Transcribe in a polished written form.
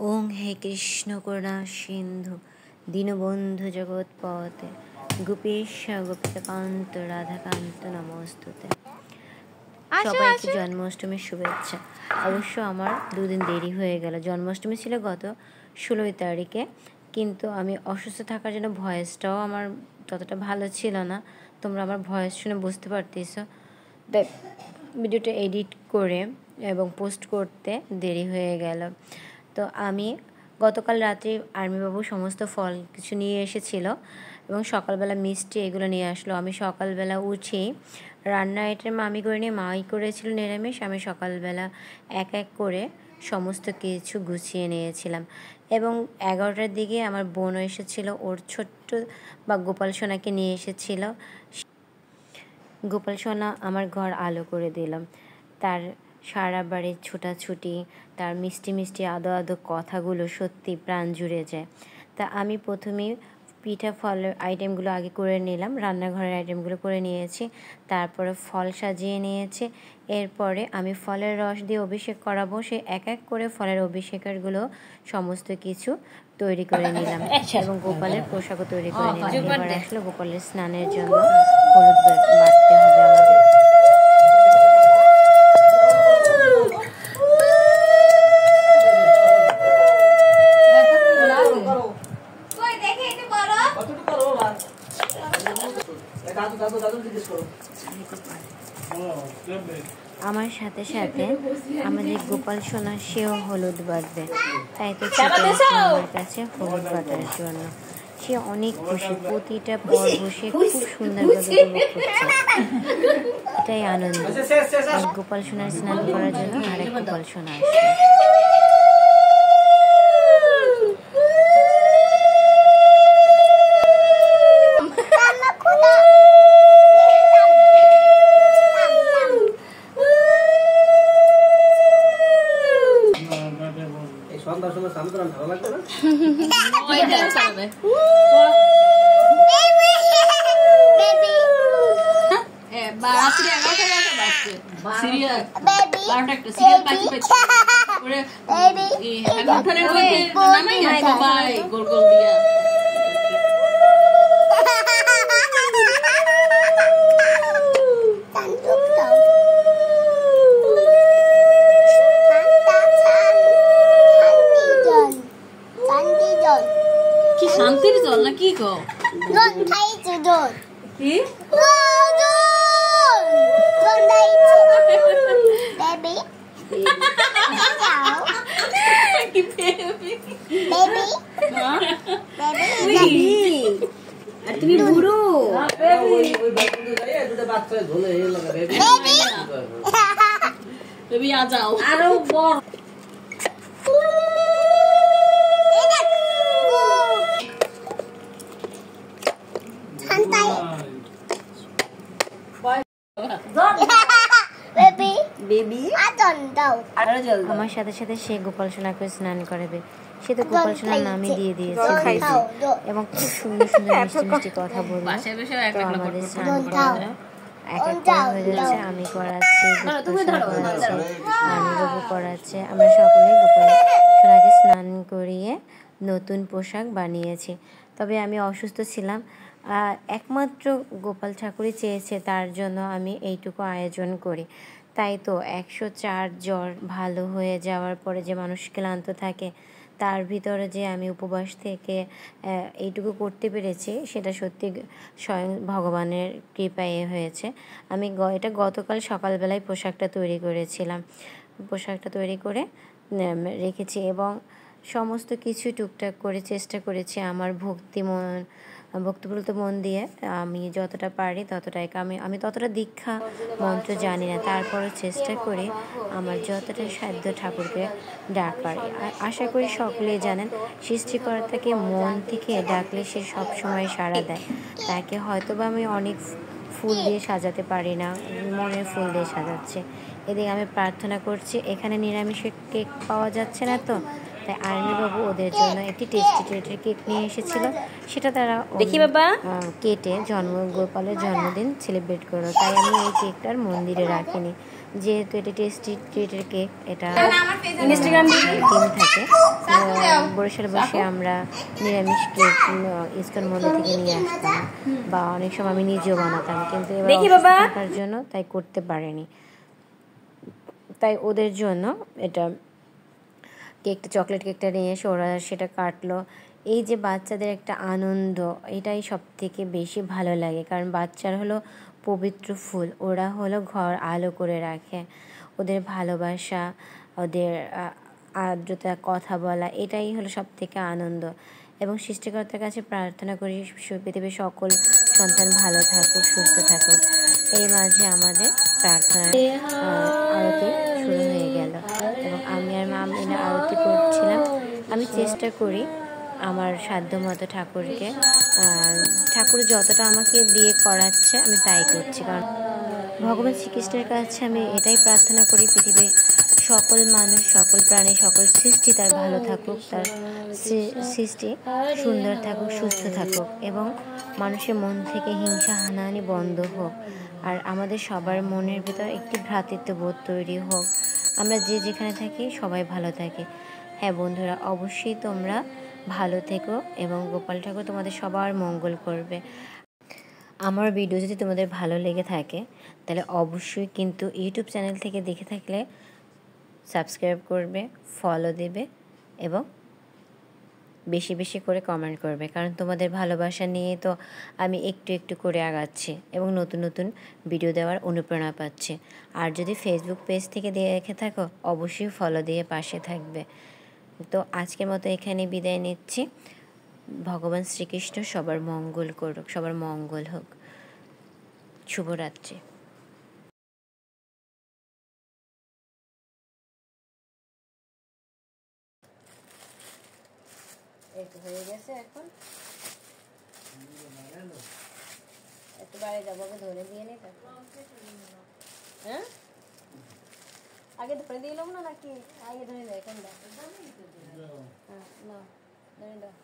ওং হে কৃষ্ণ করুণা সিন্ধু দীনবন্ধু জগৎপতে গোপীশ গোপিকান্ত রাধাকান্ত নমস্তুতে। সবাইকে জন্মাষ্টমীর শুভেচ্ছা। অবশ্য আমার দুদিন দেরি হয়ে গেল। জন্মাষ্টমী ছিল গত 16 তারিখে, কিন্তু আমি অসুস্থ থাকার জন্য ভয়েসটাও আমার ততটা ভালো ছিল না। তোমরা আমার ভয়েস শুনে বুঝতে পারতেছো। তাই ভিডিওটা এডিট করে এবং পোস্ট করতে দেরি হয়ে গেল। তো আমি গতকাল রাত্রে আর্মিবাবু সমস্ত ফল কিছু নিয়ে এসেছিল এবং সকালবেলা মিষ্টি এগুলো নিয়ে আসলো। আমি সকালবেলা উঠেই রান্না আইটেম আমি করে নিয়ে মাই করেছিল নিরামিষ। আমি সকালবেলা এক এক করে সমস্ত কিছু গুছিয়ে নিয়েছিলাম এবং 11টার দিকে আমার বোনও এসেছিলো, ওর ছোট্ট বা গোপাল সোনাকে নিয়ে এসেছিল। গোপাল সোনা আমার ঘর আলো করে দিলাম। তার সারা বাড়ির ছোটাছুটি, তার মিষ্টি মিষ্টি আদো আদো কথাগুলো সত্যি প্রাণ জুড়ে যায়। তা আমি প্রথমেই পিঠা ফলের আইটেমগুলো আগে করে নিলাম, রান্নাঘরের আইটেমগুলো করে নিয়েছি, তারপরে ফল সাজিয়ে নিয়েছি। এরপরে আমি ফলের রস দিয়ে অভিষেক করাবো, সে এক এক করে ফলের অভিষেকেরগুলো সমস্ত কিছু তৈরি করে নিলাম এবং গোপালের পোশাকও তৈরি করে নিলাম। এবার আসলে গোপালের স্নানের জন্য হলুদ বাটতে হবে আমাদের। আমার সাথে সাথে আমাদের গোপাল সোনা সেও হলুদ বাটবে, তাই তো আমার কাছে হলুদ বাটার জন্য সে অনেক খুশি। প্রতিটা পর্ব সে খুব সুন্দরভাবে উপভোগ করছে, এটাই আনন্দ। গোপাল সোনার স্নান করার জন্য আরেক গোপাল সোনা আসছে। কি শান্তির জল না কি গো? তুমি বুড়ো আরো বড় আমার সাথে সাথে সে গোপাল সোনাকে স্নান করাবে। সে তো গোপাল সোনার নামই দিয়ে দিয়েছে এবং খুব সুন্দর সুন্দর মিষ্টি মিষ্টি কথা বলবে। তো আমাদের স্নান করানো এক এক করে হয়ে যাচ্ছে। আমি করাচ্ছি, আর্মিবাবু করাচ্ছে। আমরা সকলে গোপাল সোনাকে স্নান করিয়ে নতুন পোশাক বানিয়েছি। তবে আমি অসুস্থ ছিলাম, একমাত্র গোপাল ঠাকুরই চেয়েছে তার জন্য আমি এইটুকু আয়োজন করি। তাই তো 104 জ্বর ভালো হয়ে যাওয়ার পরে যে মানুষ ক্লান্ত থাকে, তার ভিতরে যে আমি উপবাস থেকে এইটুকু করতে পেরেছি, সেটা সত্যি স্বয়ং ভগবানের কৃপায় হয়েছে। আমি এটা গতকাল সকালবেলায় পোশাকটা তৈরি করেছিলাম, পোশাকটা তৈরি করে রেখেছি এবং সমস্ত কিছু টুকটাক করে চেষ্টা করেছি আমার ভক্তিপ্রত মন দিয়ে আমি যতটা পারি ততটাই। আমি ততটা দীক্ষা মন্ত্র জানি না, তারপরও চেষ্টা করি আমার যতটা সাধ্য ঠাকুরকে ডাকার। আশা করি সকলেই জানেন, সৃষ্টিকর্তাকে মন থেকে ডাকলে সে সবসময় সাড়া দেয়। তাকে হয়তো বা আমি অনেক ফুল দিয়ে সাজাতে পারি না, মনের ফুল দিয়ে সাজাচ্ছে। এদিকে আমি প্রার্থনা করছি। এখানে নিরামিষের কেক পাওয়া যাচ্ছে না, তো তাই আর্মিবাবু ওদের জন্য একটি টেস্টি ট্রিটের কেক নিয়ে এসেছিল। সেটা তারা কেটে গোপালের জন্মদিন সেলিব্রেট করলো। তাই আমি এই কেকটার মন্দিরে রাখিনি, যেহেতু এটা টেস্টি ট্রিটের কেক, এটা ইনস্টাগ্রাম টিম থাকে। বরিশালে বসে আমরা নিরামিষ কেক ইস্কন মন্দির থেকে নিয়ে আসতাম, বা অনেক সময় আমি নিজেও বানাতাম, কিন্তু এবার অসুস্থ থাকার জন্য তাই করতে পারিনি। তাই ওদের জন্য এটা কেকটা, চকলেট কেকটা নিয়ে এসে ওরা সেটা কাটলো। এই যে বাচ্চাদের একটা আনন্দ, এটাই সব থেকে বেশি ভালো লাগে, কারণ বাচ্চারা হলো পবিত্র ফুল, ওরা হলো ঘর আলো করে রাখে। ওদের ভালোবাসা, ওদের আর্দ্রতা, কথা বলা, এটাই হলো সব থেকে আনন্দ। এবং সৃষ্টিকর্তার কাছে প্রার্থনা করি পৃথিবীর সকল সন্তান ভালো থাকুক, সুস্থ থাকুক। এই মাঝে আমাদের প্রার্থনার আরতি শুরু হয়ে গেল, এবং আমি আর মা মিলে আরতি করছিলাম। আমি চেষ্টা করি আমার সাধ্যমতো ঠাকুরকে, ঠাকুর যতটা আমাকে দিয়ে করাচ্ছে আমি তাই করছি, কারণ ভগবান শ্রীকৃষ্ণের কাছে আমি এটাই প্রার্থনা করি, পৃথিবীর সকল মানুষ, সকল প্রাণী, সকল সৃষ্টি তার ভালো থাকুক, তার সৃষ্টি সুন্দর থাকুক, সুস্থ থাকুক, এবং মানুষের মন থেকে হিংসা হানাহানি বন্ধ হোক, আর আমাদের সবার মনের ভিতর একটি ভ্রাতৃত্ববোধ তৈরি হোক, আমরা যে যেখানে থাকি সবাই ভালো থাকি। হ্যাঁ বন্ধুরা, অবশ্যই তোমরা ভালো থেকো, এবং গোপাল ঠাকুর তোমাদের সবার মঙ্গল করবে। আমার ভিডিও যদি তোমাদের ভালো লেগে থাকে তাহলে অবশ্যই কিন্তু ইউটিউব চ্যানেল থেকে দেখে থাকলে সাবস্ক্রাইব করবে, ফলো দেবে, এবং বেশি বেশি করে কমেন্ট করবে, কারণ তোমাদের ভালোবাসা নিয়ে তো আমি একটু একটু করে আগাচ্ছি এবং নতুন নতুন ভিডিও দেওয়ার অনুপ্রেরণা পাচ্ছি। আর যদি ফেসবুক পেজ থেকে দেখে থাকো অবশ্যই ফলো দিয়ে পাশে থাকবে। তো আজকের মতো এখানে বিদায় নিচ্ছি। ভগবান শ্রীকৃষ্ণ সবার মঙ্গল করুক, সবার মঙ্গল হোক। শুভরাত্রি। হয়ে গেছে, এখন একটু বাড়ি যাবো, ধরে দিয়ে নি। হ্যাঁ, আগে ধরে দিলাম না নাকি আগে ধরে দেয় কোনটা? হ্যাঁ, না ধরে দাও।